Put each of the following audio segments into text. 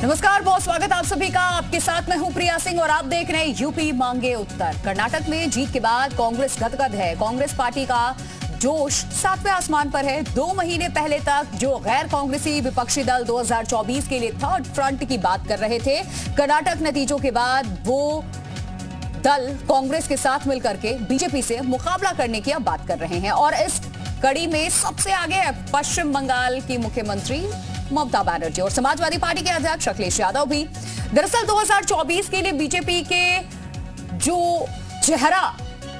नमस्कार, बहुत स्वागत आप सभी का। आपके साथ मैं हूं प्रिया सिंह और आप देख रहे हैं यूपी मांगे उत्तर। कर्नाटक में जीत के बाद कांग्रेस गदगद है। कांग्रेस पार्टी का जोश सातवें आसमान पर है। 2 महीने पहले तक जो गैर कांग्रेसी विपक्षी दल 2024 के लिए थर्ड फ्रंट की बात कर रहे थे, कर्नाटक नतीजों के बाद वो दल कांग्रेस के साथ मिलकर के बीजेपी से मुकाबला करने की अब बात कर रहे हैं। और इस कड़ी में सबसे आगे है पश्चिम बंगाल की मुख्यमंत्री ममता बनर्जी और समाजवादी पार्टी के अध्यक्ष अखिलेश यादव भी। दरअसल 2024 के लिए बीजेपी के जो चेहरा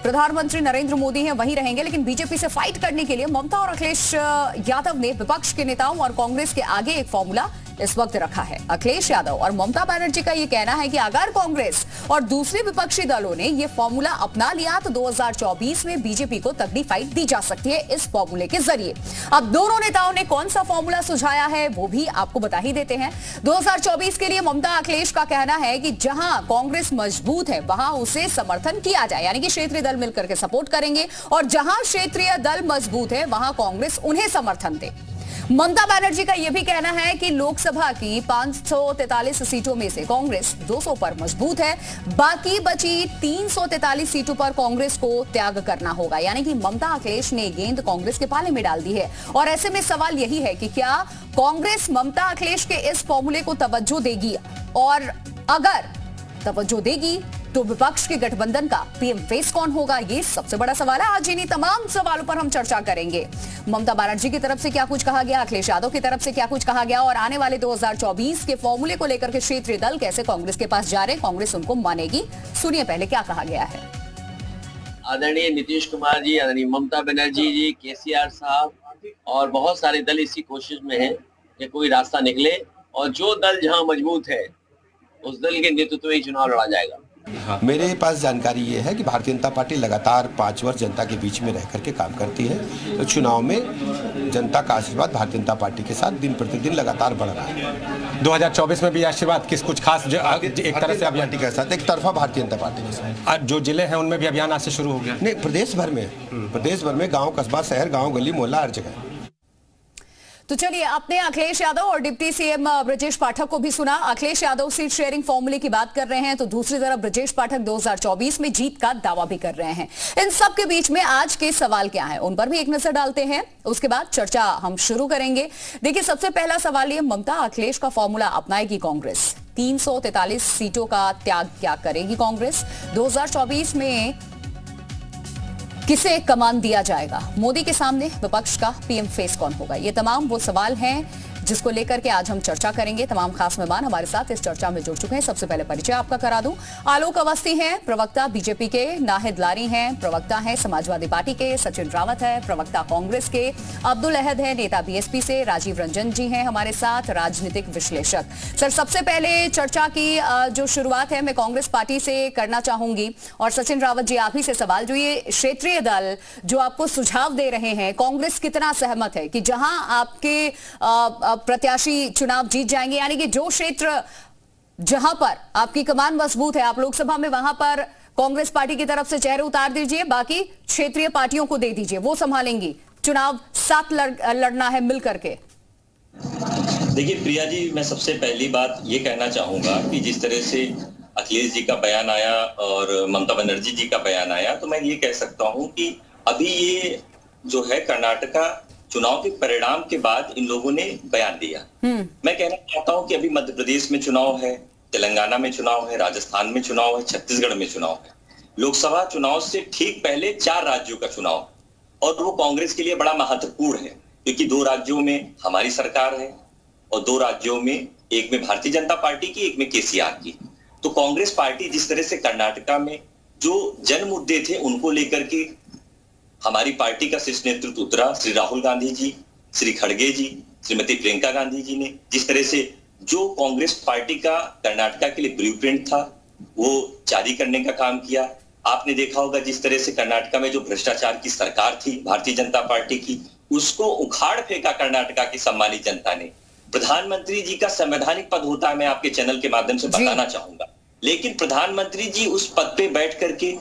प्रधानमंत्री नरेंद्र मोदी हैं वही रहेंगे, लेकिन बीजेपी से फाइट करने के लिए ममता और अखिलेश यादव ने विपक्ष के नेताओं और कांग्रेस के आगे एक फॉर्मूला इस वक्त रखा है। अखिलेश यादव और ममता बनर्जी का यह कहना है कि अगर कांग्रेस और दूसरे विपक्षी दलों ने यह फॉर्मूला अपना लिया तो 2024 में बीजेपी को तगड़ी फाइट दी जा सकती है इस फॉर्मूले के जरिए। अब दोनों नेताओं ने कौन सा फॉर्मूला सुझाया है वो भी आपको बता ही देते हैं। 2024 के लिए ममता अखिलेश का कहना है कि जहां कांग्रेस मजबूत है वहां उसे समर्थन किया जाए, यानी कि क्षेत्रीय दल मिलकर के सपोर्ट करेंगे, और जहां क्षेत्रीय दल मजबूत है वहां कांग्रेस उन्हें समर्थन दे। ममता बनर्जी का यह भी कहना है कि लोकसभा की 543 सीटों में से कांग्रेस 200 पर मजबूत है, बाकी बची 343 सीटों पर कांग्रेस को त्याग करना होगा। यानी कि ममता अखिलेश ने गेंद कांग्रेस के पाले में डाल दी है। और ऐसे में सवाल यही है कि क्या कांग्रेस ममता अखिलेश के इस फॉर्मूले को तवज्जो देगी, और अगर तवज्जो देगी तो विपक्ष के गठबंधन का पीएम फेस कौन होगा, ये सबसे बड़ा सवाल है। आज इन्हीं तमाम सवालों पर हम चर्चा करेंगे। ममता बनर्जी की तरफ से क्या कुछ कहा गया, अखिलेश यादव की तरफ से क्या कुछ कहा गया, और आने वाले 2024 के फॉर्मूले को लेकर के क्षेत्रीय दल कैसे कांग्रेस के पास जा रहे, कांग्रेस उनको मानेगी। सुनिए पहले क्या कहा गया है। आदरणीय नीतीश कुमार जी, आदरणीय ममता बनर्जी जी, केसीआर साहब और बहुत सारे दल इसी कोशिश में हैं कि कोई रास्ता निकले और जो दल जहां मजबूत है उस दल के नेतृत्व में चुनाव लड़ा जाएगा। मेरे पास जानकारी ये है कि भारतीय जनता पार्टी लगातार 5 वर्ष जनता के बीच में रह करके काम करती है, तो चुनाव में जनता का आशीर्वाद भारतीय जनता पार्टी के साथ दिन प्रतिदिन लगातार बढ़ रहा है। 2024 में भी आशीर्वाद किस कुछ खास एक तरह से अभियान के साथ एक तरफा भारतीय जनता पार्टी के साथ जो जिले हैं उनमें भी अभियान आज से शुरू हो गया? नहीं, प्रदेश भर में गाँव कस्बा शहर गाँव गली मोहल्ला हर जगह। तो चलिए, आपने अखिलेश यादव और डिप्टी सीएम ब्रजेश पाठक को भी सुना। अखिलेश यादव सीट शेयरिंग फॉर्मूले की बात कर रहे हैं, तो दूसरी तरफ ब्रजेश पाठक 2024 में जीत का दावा भी कर रहे हैं। इन सब के बीच में आज के सवाल क्या है उन पर भी एक नजर डालते हैं, उसके बाद चर्चा हम शुरू करेंगे। देखिए, सबसे पहला सवाल ये, ममता अखिलेश का फॉर्मूला अपनाएगी कांग्रेस? 343 सीटों का त्याग क्या करेगी कांग्रेस? 2024 में किसे कमान दिया जाएगा? मोदी के सामने विपक्ष का पीएम फेस कौन होगा? ये तमाम वो सवाल हैं जिसको लेकर के आज हम चर्चा करेंगे। तमाम खास मेहमान हमारे साथ इस चर्चा में जुड़ चुके हैं। सबसे पहले परिचय आपका करा दूं। आलोक अवस्थी हैं प्रवक्ता बीजेपी के, नाहिद लारी हैं प्रवक्ता हैं समाजवादी पार्टी के, सचिन रावत है प्रवक्ता कांग्रेस के, अब्दुल अहद है नेता बीएसपी से, राजीव रंजन जी हैं हमारे साथ राजनीतिक विश्लेषक। सर, सबसे पहले चर्चा की जो शुरुआत है मैं कांग्रेस पार्टी से करना चाहूंगी, और सचिन रावत जी आप ही से सवाल, जो ये क्षेत्रीय दल जो आपको सुझाव दे रहे हैं, कांग्रेस कितना सहमत है कि जहां आपके प्रत्याशी चुनाव जीत जाएंगे, यानी कि जो क्षेत्र जहां पर आपकी कमान मजबूत है, आप लोकसभा में वहां पर कांग्रेस पार्टी की तरफ से चेहरे उतार दीजिए, बाकी क्षेत्रीय पार्टियों को दे दीजिए, वो संभालेंगी चुनाव, साथ लड़ना है मिलकर के। देखिए प्रिया जी, मैं सबसे पहली बात ये कहना चाहूंगा कि जिस तरह से अखिलेश जी का बयान आया और ममता बनर्जी जी का बयान आया, तो मैं ये कह सकता हूं कि अभी ये जो है कर्नाटका चुनाव के परिणाम के बाद इन लोगों ने बयान दिया। मैं कहना चाहता हूं कि अभी मध्य प्रदेश में चुनाव है, तेलंगाना में चुनाव है, राजस्थान में चुनाव है, छत्तीसगढ़ में चुनाव है। लोकसभा चुनाव से ठीक पहले 4 राज्यों का चुनाव, और वो कांग्रेस के लिए बड़ा महत्वपूर्ण है क्योंकि 2 राज्यों में हमारी सरकार है और 2 राज्यों में, एक में भारतीय जनता पार्टी की, एक में केसीआर की। तो कांग्रेस पार्टी जिस तरह से कर्नाटका में जो जन मुद्दे थे उनको लेकर के हमारी पार्टी का शीर्ष नेतृत्व उतरा, श्री राहुल गांधी जी, श्री खड़गे जी, श्रीमती प्रियंका गांधी जी ने जिस तरह से जो कांग्रेस पार्टी का कर्नाटका के लिए ब्लूप्रिंट था वो जारी करने का काम किया। आपने देखा होगा जिस तरह से कर्नाटका में जो भ्रष्टाचार की सरकार थी भारतीय जनता पार्टी की, उसको उखाड़ फेंका कर्नाटका की सम्मानित जनता ने। प्रधानमंत्री जी का संवैधानिक पद होता है, मैं आपके चैनल के माध्यम से बताना चाहूंगा, लेकिन प्रधानमंत्री जी उस पद पे बैठ करके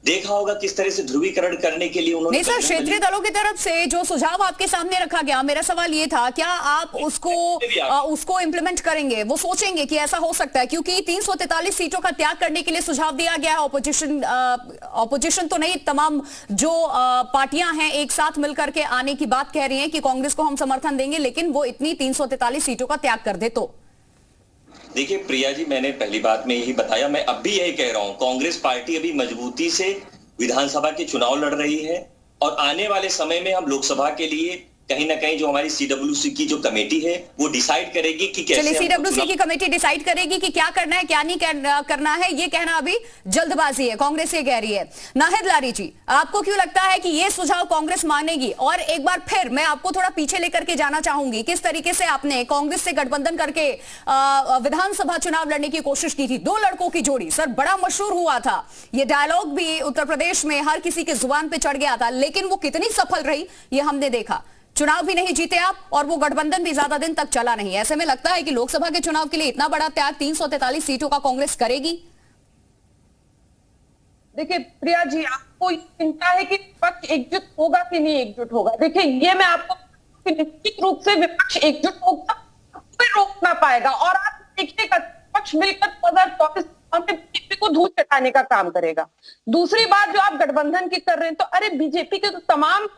देखा होगा किस तरह से ध्रुवीकरण करने के लिए उन्होंने। नहीं सर, क्षेत्रीय दलों की तरफ से जो सुझाव आपके सामने रखा गया, मेरा सवाल ये था, क्या आप उसको इम्प्लीमेंट करेंगे? वो सोचेंगे कि ऐसा हो सकता है, क्योंकि 343 सीटों का त्याग करने के लिए सुझाव दिया गया है। ऑपोजिशन तो नहीं, तमाम जो पार्टियां हैं एक साथ मिलकर के आने की बात कह रही हैं कि कांग्रेस को हम समर्थन देंगे, लेकिन वो इतनी 343 सीटों का त्याग कर दे तो। देखिए प्रिया जी, मैंने पहली बात में यही बताया, मैं अब भी यही कह रहा हूं, कांग्रेस पार्टी अभी मजबूती से विधानसभा के चुनाव लड़ रही है और आने वाले समय में हम लोकसभा के लिए कहीं ना कहीं जो हमारी सीडब्ल्यूसी की जो कमेटी है वो डिसाइड करेगी कि कैसे। चलिए, सीडब्ल्यूसी की कमेटी डिसाइड करेगी कि क्या करना है क्या नहीं करना है, ये कहना अभी जल्दबाजी है, कांग्रेस ये कह रही है। नाहिद लारी जी, आपको क्यों लगता है कि ये सुझाव कांग्रेस मानेगी? और एक बार फिर मैं आपको थोड़ा पीछे लेकर के जाना चाहूंगी, किस तरीके से आपने कांग्रेस से गठबंधन करके विधानसभा चुनाव लड़ने की कोशिश की थी, दो लड़कों की जोड़ी, सर बड़ा मशहूर हुआ था, ये डायलॉग भी उत्तर प्रदेश में हर किसी की जुबान पे चढ़ गया था, लेकिन वो कितनी सफल रही ये हमने देखा। चुनाव भी नहीं जीते आप और वो गठबंधन भी ज्यादा दिन तक चला नहीं। ऐसे में लगता है कि लोकसभा के चुनाव के लिए इतना बड़ा त्याग 343 सीटों का कांग्रेस करेगी? देखिए प्रिया जी, आपको चिंता है कि विपक्ष एकजुट होगा कि नहीं एकजुट होगा। देखिए ये मैं आपको निश्चित रूप से विपक्ष एकजुट होगा, कोई रोक ना पाएगा। और आप देखिएगा विपक्ष मिलकर 2024 में बीजेपी को धूल चटाने का काम करेगा। दूसरी बात जो आप गठबंधन की कर रहे हैं, तो अरे बीजेपी के तो तमाम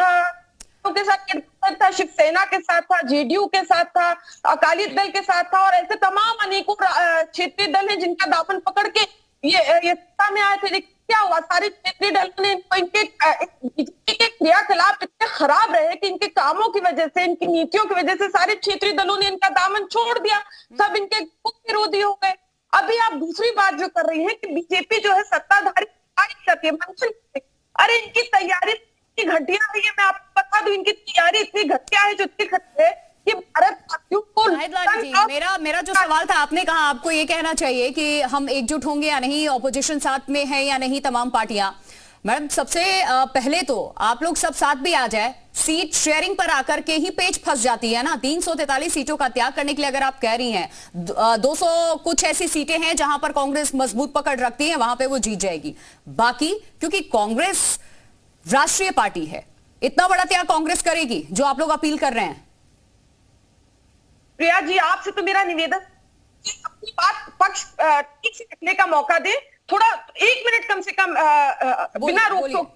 के साथ गठबंधन था, शिवसेना के साथ था, जेडीयू के साथ था, अकाली दल के साथ था, और ऐसे तमाम अनेकों क्षेत्रीय दल हैं जिनका दामन पकड़ के ये सत्ता में आए थे। लेकिन क्या हुआ, सारे क्षेत्रीय दलों ने इनके बीजेपी के क्रियाकलाप इतने खराब रहे कि इनके कामों की वजह से, इनकी नीतियों की वजह से सारे क्षेत्रीय दलों ने इनका दामन छोड़ दिया, सब इनके विरोधी हो गए। अभी आप दूसरी बात जो कर रही है कि बीजेपी जो है सत्ताधारी करती है, मंथन, अरे इनकी तैयारी घटिया है, ये मैं आपको बता दूं, इनकी तैयारी इतनी घटिया है, जो इतनी घटिया है कि भारत को। मेरा जो सवाल था, आपने कहा आपको ये कहना चाहिए कि हम एकजुट होंगे या नहीं, ऑपोजिशन साथ में है या नहीं, तमाम पार्टियां। मैडम सबसे पहले तो आप लोग सब साथ भी आ जाए, सीट शेयरिंग पर आकर के ही पेच फंस जाती है ना। 343 सीटों का त्याग करने के लिए अगर आप कह रही हैं, 200 कुछ ऐसी सीटें हैं जहां पर कांग्रेस मजबूत पकड़ रखती है, वहां पे वो जीत जाएगी। बाकी क्योंकि कांग्रेस राष्ट्रीय पार्टी है, इतना बड़ा त्याग कांग्रेस करेगी जो आप लोग अपील कर रहे हैं? प्रिया जी, आपसे तो मेरा निवेदन, अपनी बात पक्ष ठीक से रखने का मौका दे, थोड़ा 1 मिनट कम से कम बिना रोक टोक।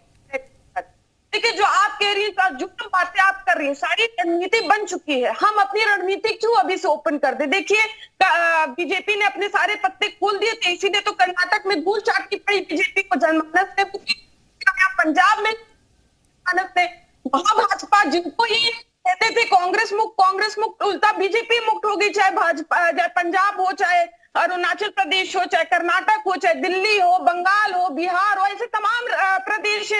देखिए जो आप कह रही हैं, जो बातें आप कर रही हैं, सारी रणनीति बन चुकी है। हम अपनी रणनीति क्यों अभी से ओपन कर दे? देखिए बीजेपी ने अपने सारे पत्ते खोल दिए थे, इसीलिए तो कर्नाटक में धूल चाटनी पड़ी बीजेपी को, जनमानस ने, पंजाब में भाजपा जिनको ही कहते थे कांग्रेस मुक्त, उल्टा बीजेपी मुक्त हो गई। चाहे भाजपा, चाहे पंजाब हो, चाहे अरुणाचल प्रदेश हो, चाहे कर्नाटक हो, चाहे दिल्ली हो, बंगाल हो, बिहार हो, ऐसे तमाम प्रदेश,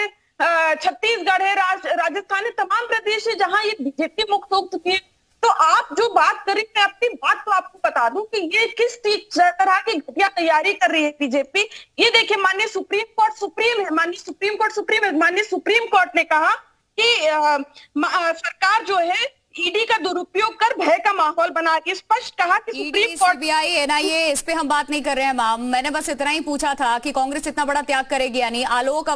छत्तीसगढ़ है, राजस्थान है, तमाम प्रदेश है जहां ये बीजेपी मुक्त हो चुकी है। तो आप जो बात करें, मैं अपनी बात तो आपको बता दूं कि ये किस तरह की घटिया तैयारी कर रही है बीजेपी। ये देखिए, माननीय सुप्रीम कोर्ट सुप्रीम है, माननीय सुप्रीम कोर्ट ने कहा कि सरकार जो है ईडी का दुरुपयोग कर भय का माहौल बना के स्पष्ट कहा कि सुप्रीम कोर्ट, सीबीआई, एनआईए, इस पे हम बात नहीं कर रहे हैं मैम। मैंने बस इतना ही पूछा था कि कांग्रेस इतना बड़ा त्याग करेगी, यानी आलोक